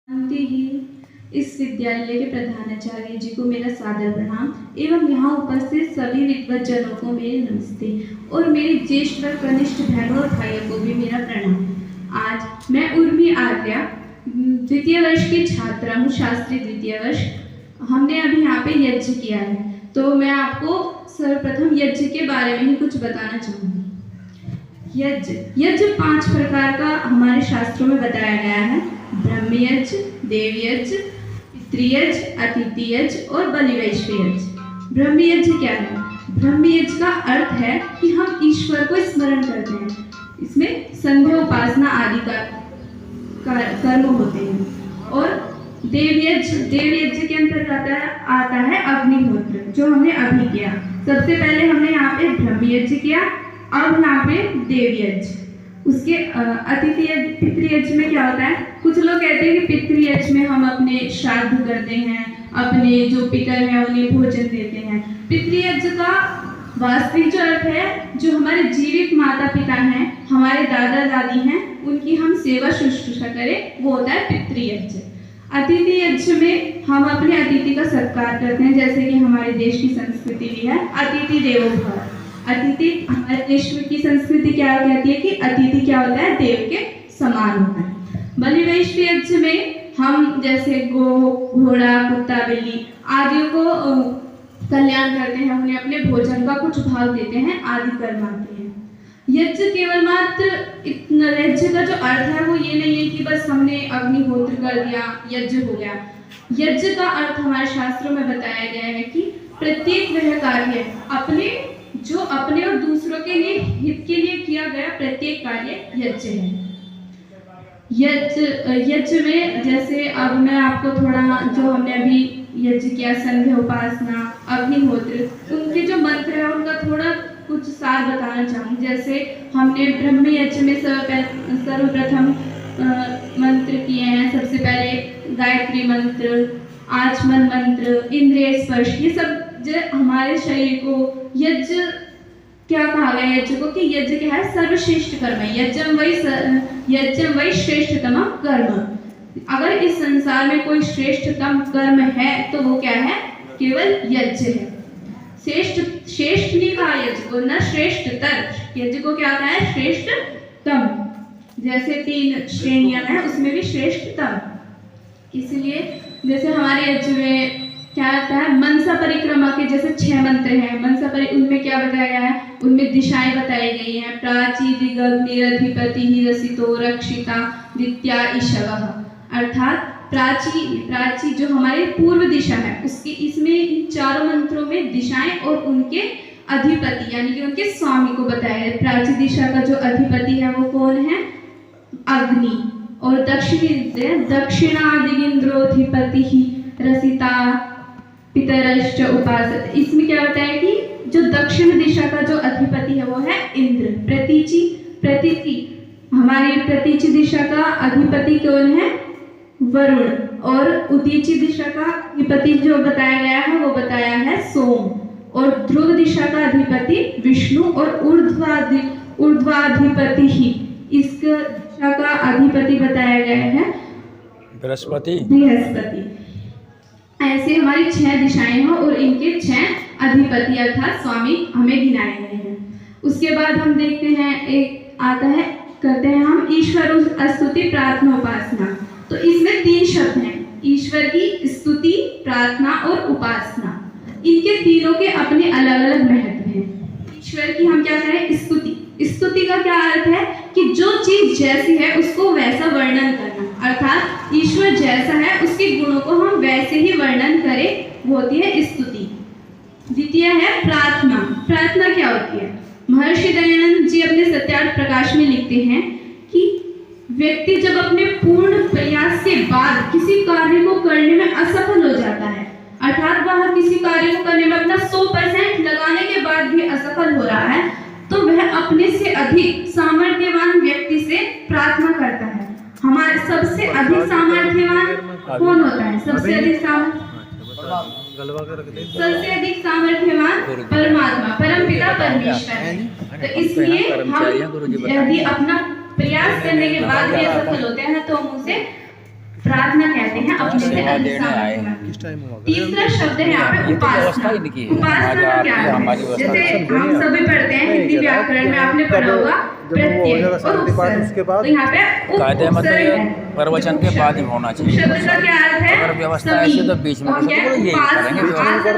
जानते ही इस विद्यालय के प्रधानाचार्य जी को मेरा सादर प्रणाम एवं यहाँ उपस्थित सभी विद्वज्जनों को मेरे नमस्ते और मेरे ज्येष्ठ व कनिष्ठ बहनों और भाइयों को भी मेरा प्रणाम। आज मैं उर्मी आर्या द्वितीय वर्ष की छात्रा हूँ, शास्त्री द्वितीय वर्ष। हमने अभी यहाँ पे यज्ञ किया है, तो मैं आपको सर्वप्रथम यज्ञ के बारे में ही कुछ बताना चाहूँगी। यज्ञ 5 प्रकार का हमारे शास्त्रों में बताया गया है: ब्रह्मयज्ञ, देवयज्ञ, पितृयज्ञ, अतिथियज्ञ और बलिवैश्व यज्ञ। ब्रह्मयज्ञ क्या है? ब्रह्मयज्ञ का अर्थ है कि हम ईश्वर को स्मरण करते हैं। इसमें संध्या उपासना आदि का कर्म होते हैं। और देवयज्ञ के अंतर्गत आता है अग्निहोत्र, जो हमने अभी किया। सबसे पहले हमने यहाँ पे ब्रह्मयज्ञ किया, अब यहाँ पे देवयज्ञ। उसके पितृयज्ञ में क्या होता है? कुछ लोग कहते हैं कि पितृयज्ञ में हम अपने श्राद्ध करते हैं, अपने जो पितर हैं उन्हें भोजन देते हैं। पितृयज्ञ का वास्तविक जो अर्थ है, जो हमारे जीवित माता पिता हैं, हमारे दादा दादी हैं, उनकी हम सेवा शुश्रूषा करें, वो होता है पितृयज्ञ। अतिथि यज्ञ में हम अपने अतिथि का सत्कार करते हैं, जैसे कि हमारे देश की संस्कृति भी है अतिथि देवो भव। अतिथि हमारे देश की संस्कृति क्या कहती है कि अतिथि क्या होता है? देव के समान होता है। बलिवैश्व यज्ञ में हम जैसे गो, घोड़ा, कुत्ता, बिल्ली आदि को कल्याण करते हैं, उन्हें अपने भोजन का कुछ भाग देते हैं, आदि कर्म आते हैं। यज्ञ केवल मात्र यज्ञ का जो अर्थ है वो ये नहीं है कि बस हमने अग्निहोत्र कर दिया, यज्ञ हो गया। यज्ञ का अर्थ हमारे शास्त्रों में बताया गया है कि प्रत्येक वह कार्य अपने और दूसरों के लिए हित के लिए किया गया प्रत्येक कार्य यज्ञ है। यज्ञ में जैसे अब मैं आपको थोड़ा जो हमने अभी यज्ञ किया, संध्या उपासना, अग्निहोत्र, उनके जो मंत्र है उनका थोड़ा कुछ सार बताना चाहूँगी। जैसे हमने ब्रह्म यज्ञ में सर्वप्रथम मंत्र किए हैं। सबसे पहले गायत्री मंत्र, आचमन मंत्र, इंद्रिय स्पर्श, ये सब जो हमारे शरीर को यज्ञ क्या कहा गया? यज्ञ को कि यज्ञ क्या है? सर्वश्रेष्ठ कर्म है। यज्ञम वै श्रेष्ठतम कर्म। अगर इस संसार में कोई श्रेष्ठतम कर्म है तो वो क्या है? केवल यज्ञ है। श्रेष्ठ नहीं कहा यज्ञ को, न श्रेष्ठतर। यज्ञ को क्या कहा है? श्रेष्ठतम। जैसे 3 श्रेणियां हैं, उसमें भी श्रेष्ठतम। इसलिए जैसे हमारे यज्ञ में क्या आता है? मनसा परिक्रमा के जैसे 6 मंत्र हैं। उनमें क्या बताया गया है? उनमें दिशाएं बताई गई हैं: प्राची, दिग्निरधिपति, रसितो, रक्षिता, दित्या, ईशवः। अर्थात प्राची जो हमारी पूर्व दिशा है, उसकी इसमें इन 4 मंत्रों में दिशाएं और उनके अधिपति यानी कि उनके स्वामी को बताया है। प्राची दिशा का जो अधिपति है वो कौन है? अग्नि। और दक्षिणादिगिंद्रोधिपति रसिता पितरश्च उपासते। इसमें क्या होता है कि जो दक्षिण दिशा का जो अधिपति है वो है इंद्र। प्रतीचि हमारी प्रतीचि दिशा का अधिपति कौन है? वरुण। और उदीची दिशा का अधिपति जो बताया गया है वो बताया है सोम। और ध्रुव दिशा का अधिपति विष्णु। और ऊर्ध्वाधिपति ही इस दिशा का अधिपति बताया गया है बृहस्पति। ऐसे हमारी 6 दिशाएं हैं और इनके 6 अधिपति अर्थात स्वामी हमें गिनाए गए हैं। उसके बाद हम देखते हैं एक आता है, करते हैं हम ईश्वर स्तुति, प्रार्थना, उपासना। तो इसमें 3 शब्द हैं: ईश्वर की स्तुति, प्रार्थना और उपासना। इनके तीनों के अपने अलग अलग महत्व हैं। ईश्वर की हम क्या करें? स्तुति का क्या अर्थ है? कि जो चीज जैसी है उसको वैसा वर्णन करना, अर्थात ईश्वर जैसा है उसके गुणों को हम वैसे ही वर्णन करें, वो होती है स्तुति। द्वितीय है प्रार्थना। प्रार्थना क्या होती है? महर्षि दयानंद जी अपने सत्यार्थ प्रकाश में लिखते हैं कि व्यक्ति जब अपने पूर्ण प्रयास के बाद किसी कार्य को करने में असफल हो जाता है, अर्थात वह किसी कार्य को करने में अपना 100% लगाने के बाद भी असफल हो रहा है, तो वह अपने से अधिक सामर्थ्यवान व्यक्ति से प्रार्थना करता है। हमारे सबसे अधिक सामर्थ्यवान कौन होता है? सबसे अधिक सामर्थ्यवान परमात्मा, परमपिता परमेश्वर है। तो इसलिए हम यदि अपना प्रयास करने के बाद भी असफल होते हैं तो हम उसे प्रार्थना कहते हैं। कहते हैं अपने से अधिक सामर्थ्यवान। तीसरा शब्द है यहाँ पे उपासना। उपासना का क्या है? जैसे हम सभी पढ़ते हैं हिंदी व्याकरण में, आपने पढ़ा होगा प्रत्यय और उपसर्ग। तो यहाँ पे कायदे उपसर्ग है, प्रवचन के बाद ही होना चाहिए। शब्द का क्या अर्थ है? अगर व्यवस्था ऐसी तो बीच में और क्या है? यही करेंगे उपासना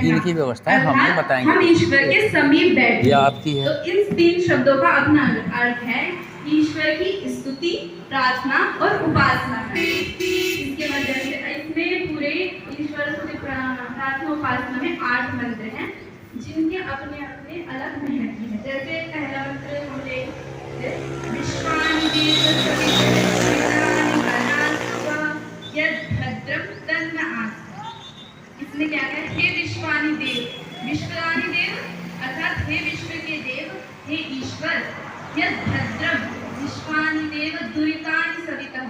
इनकी व्यवस्था है, हम नहीं बताएंगे। हम ईश्वर के समीप बैठे, ये आपकी है। तो इन तीन शब्दों का अपना अर्थ है ईश्वर की स्तुति, प्रार्थना और उपासना है। इसके वजह से इसमें पूरे ईश्वर स्तुति, प्रार्थना, उपासना में 8 मंत्र हैं जिनके अपने अपने अलग महत्व हैं। जैसे पहला मंत्र हम ले विश्वानि भद्रम तन्न आस्तु। इसमें क्या है? हे विश्वानि देव, विश्वानि देव अर्थात हे विश्व के देव, हे ईश्वर, यद भद्रम विश्वानि देव दुरितानि सवितः,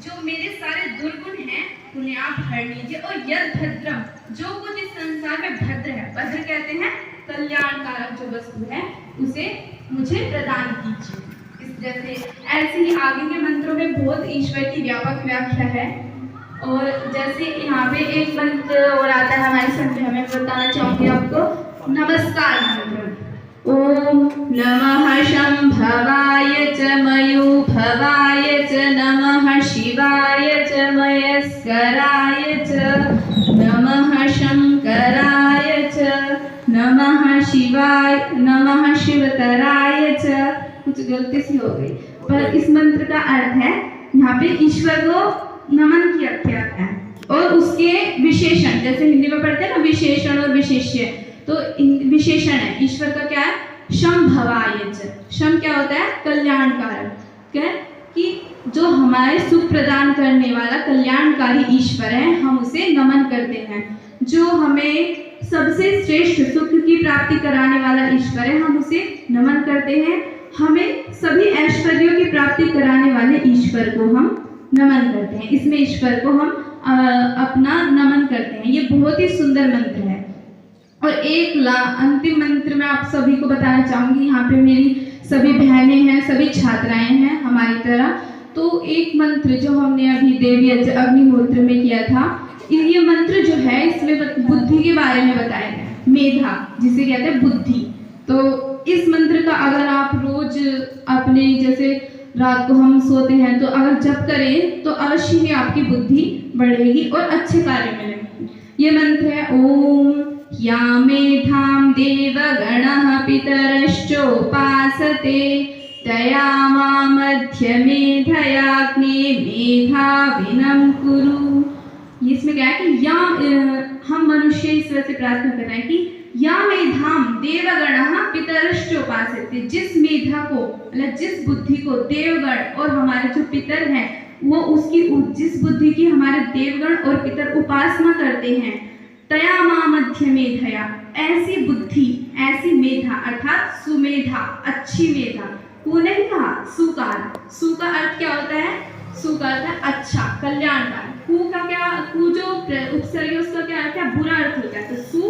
जो मेरे सारे दुर्गुण हैं उन्हें आप हर लीजिए। और यद भद्रम, जो कुछ इस संसार में भद्र है, भद्र कहते हैं कल्याणकारक जो वस्तु है, उसे मुझे प्रदान कीजिए। इस जैसे ऐसे ही आगे के मंत्रों में बहुत ईश्वर की व्यापक व्याख्या है। और जैसे यहाँ पे एक मंत्र और आता है हमारी संख्या में, बताना चाहूँगी आपको। नमस्कार मंत्र। ओम नमः शंभवाय च मयूभवाय च नमः शिवाय च मयस्कराय च नमः शंकराय च नमः शिवाय नमः शिवतराय च। कुछ गलती सी हो गई, पर इस मंत्र का अर्थ है यहाँ पे ईश्वर को नमन किया गया है और उसके विशेषण, जैसे हिंदी में पढ़ते हैं ना विशेषण और विशेष्य, तो विशेषण है ईश्वर का क्या है? शंभवाय च। शम क्या होता है? कल्याणकारक। क्या कि जो हमारे सुख प्रदान करने वाला कल्याणकारी ईश्वर है, हम उसे नमन करते हैं। जो हमें सबसे श्रेष्ठ सुख की प्राप्ति कराने वाला ईश्वर है, हम उसे नमन करते हैं। हमें सभी ऐश्वर्यों की प्राप्ति कराने वाले ईश्वर को हम नमन करते हैं। इसमें ईश्वर को हम अपना नमन करते हैं। ये बहुत ही सुंदर मंत्र है। और एक अंतिम मंत्र मैं आप सभी को बताना चाहूँगी। यहाँ पे मेरी सभी बहनें हैं, सभी छात्राएं हैं हमारी तरह। तो एक मंत्र जो हमने अभी देवी अग्निहोत्र में किया था, ये मंत्र जो है इसमें बुद्धि के बारे में बताया गया, मेधा जिसे कहते हैं बुद्धि। तो इस मंत्र का अगर आप रोज अपने, जैसे रात को हम सोते हैं तो अगर जप करें तो अवश्य ही आपकी बुद्धि बढ़ेगी और अच्छे कार्य मिलेंगे। ये मंत्र है ओम या मेधाम देवगणः पितरश्चोपासते तया मध्य मेधयाग्ने मेधाविनं कुरु। इसमें क्या है कि या हम मनुष्य ईश्वर से प्रार्थना कर रहे हैं कि या मेधाम देवगणः पितरश्चोपासते, जिस मेधा को मतलब जिस बुद्धि को देवगण और हमारे जो पितर हैं वो उसकी जिस बुद्धि की हमारे देवगण और पितर उपासना करते हैं, तया मध्य मेधया, ऐसी बुद्धि ऐसी मेधा अर्थात सुमेधा, अच्छी मेधा। वो नहीं कहा सुकार, सु का अर्थ क्या होता है? सु का अर्थ है अच्छा, कल्याणकार। कु का क्या, कु जो उपसर्ग है उसका क्या अर्थ है? बुरा अर्थ होता है। तो सु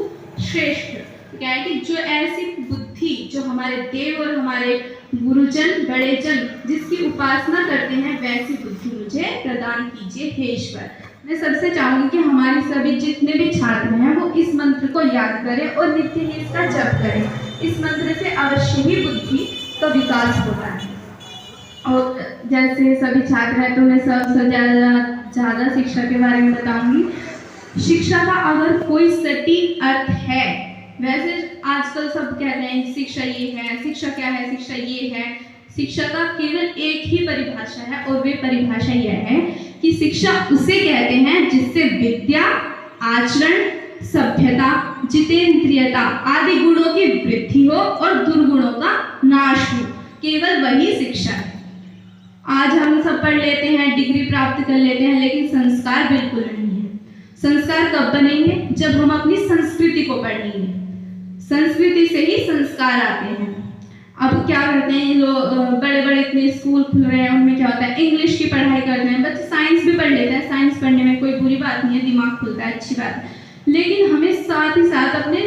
श्रेष्ठ, क्या है कि जो ऐसी बुद्धि जो हमारे देव और हमारे गुरुजन बड़े जन जिसकी उपासना करते हैं, वैसी बुद्धि मुझे प्रदान कीजिए हे ईश्वर। मैं सबसे चाहूंगी कि हमारे सभी जितने भी छात्र हैं वो इस मंत्र को याद करें और नित्य ही इसका जप करें। इस मंत्र से अवश्य ही बुद्धि का विकास होता है। और जैसे सभी छात्र हैं तो मैं सबसे ज़्यादा शिक्षा के बारे में बताऊंगी। शिक्षा का अगर कोई सटीक अर्थ है, वैसे आजकल सब कहते हैं शिक्षा ये है, शिक्षा क्या है, शिक्षा ये है। शिक्षा का केवल एक ही परिभाषा है और वे परिभाषा यह है कि शिक्षा उसे कहते हैं जिससे विद्या, आचरण, सभ्यता, जितेंद्रियता आदि गुणों की वृद्धि हो और दुर्गुणों का नाश हो। केवल वही शिक्षा है। आज हम सब पढ़ लेते हैं, डिग्री प्राप्त कर लेते हैं, लेकिन संस्कार बिल्कुल नहीं है। संस्कार कब बनेंगे? जब हम अपनी संस्कृति को पढ़ेंगे। संस्कृति से ही संस्कार आते हैं। अब क्या करते हैं लोग, बड़े बड़े इतने स्कूल खुल रहे हैं, उनमें क्या होता है इंग्लिश की पढ़ाई करते हैं। बच्चे साइंस भी पढ़ लेते हैं, साइंस पढ़ने में कोई बुरी बात नहीं है, दिमाग खुलता है, अच्छी बात है। लेकिन हमें साथ ही साथ अपने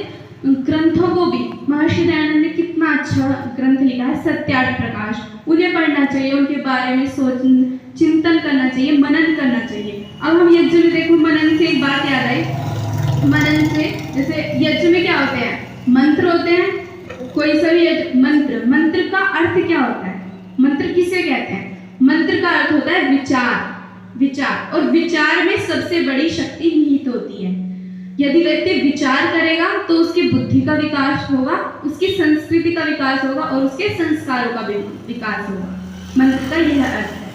ग्रंथों को भी, महर्षि दयानंद ने कितना अच्छा ग्रंथ लिखा है सत्यार्थ प्रकाश, उन्हें पढ़ना चाहिए, उनके बारे में चिंतन करना चाहिए, मनन करना चाहिए। यज्ञ में देखो, मनन से एक बात याद आई। मनन से जैसे यज्ञ में क्या होते हैं, मंत्र होते हैं। कोई सभी मंत्र, मंत्र का अर्थ क्या होता है, मंत्र किसे कहते हैं? मंत्र का अर्थ होता है विचार, विचार। और विचार में सबसे बड़ी शक्ति निहित होती है। यदि व्यक्ति विचार करेगा तो उसकी बुद्धि का विकास होगा, उसकी संस्कृति का विकास होगा और उसके संस्कारों का भी विकास होगा। मंत्र का यह अर्थ है।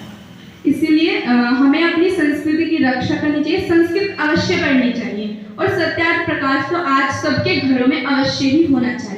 इसीलिए हमें अपनी संस्कृति की रक्षा करनी चाहिए, संस्कृत अवश्य पढ़नी चाहिए और सत्यार्थ प्रकाश तो आज सबके घरों में अवश्य ही होना चाहिए।